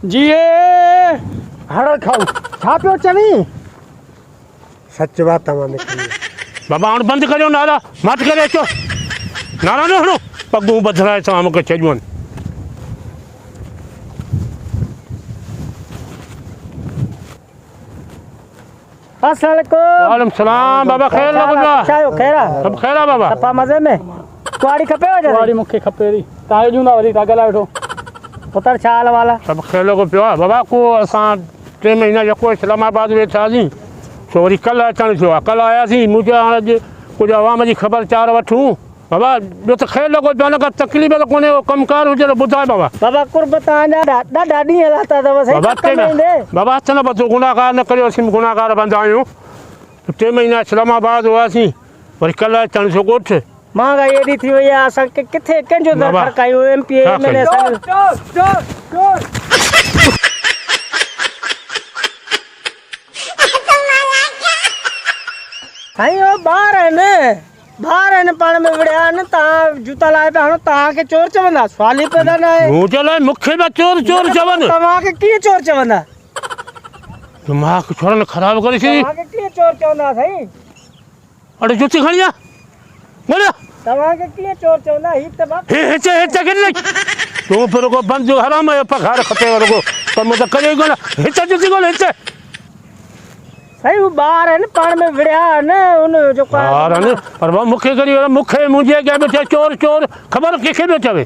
जी हड़ खाऊ छा पियो चवी सच बात तमाम निकली बाबा हाणे बंदि करियो नारा मत करे अचो नारा न हणो पगूं बदिराए तव्हां मूंखे छॾियो वालेकुम सलाम बाबा ख़ैर लॻो खैरा सभु ख़ैर आहे बाबा सफ़ा मज़े में कुआड़ी खपेव कुआड़ी मूंखे खपे थी तव्हां जूंदा वरी तव्हां ॻाल्हाए वठो पुत्र छा हाल वाला सभु ख़ैर लॻो पियो आहे बाबा को असां 3 महीना जेको इस्लामाबाद वेठासीं सो वरी कल्ह अचणु थियो आहे कल्ह आयासीं मुंहिंजे हाणे अॼु कुझु आवाम जी ख़बर चार वठूं बाबा ॿियो त ख़ैर लॻो पियो आहे न का तकलीफ़ त कोन्हे कमकार हुजे त ॿुधाए बाबा बाबा कुर्ब तव्हांजा ॾाढा ॾींहं लाता अथव सही बाबा बाबा हथ न बधो गुनाहगार न करियो असीं गुनाहगार बंदा आहियूं 3 महीना इस्लामाबाद हुआसीं वरी कल्ह अचणु थियो ॻोठु महांगाई एॾी थी वई आहे असांखे किथे कंहिंजो दर खड़कायूं MP MLA साईं ॿार आहिनि पाण में विड़िया आहिनि तव्हां जूता लाहे पिया हणो तव्हांखे चोर चवंदा सवाल ई पैदा न आहे मुंहिंजे लाइ मूंखे बि चोर चवनि तव्हांखे कीअं चोर चवंदा दिमाग़ छोरनि ख़राबु करे छॾी तव्हांखे कीअं चोर चवंदा साईं अड़े जुती खणी आ बोलिया तव्हांखे कीअं चोर चवंदा ही त हिते गिर तूं फिर को बंदि हराम जो पघार खपे रुगो कमु त करे कोन हिते जुती कोन हिते साईं हू ॿार आहिनि पाण में विड़िया आहिनि उन जो ॿार आहिनि पर मूंखे करी मूंखे मुंहिंजे अॻियां पियो चए चोर ख़बर कंहिंखे पियो चवे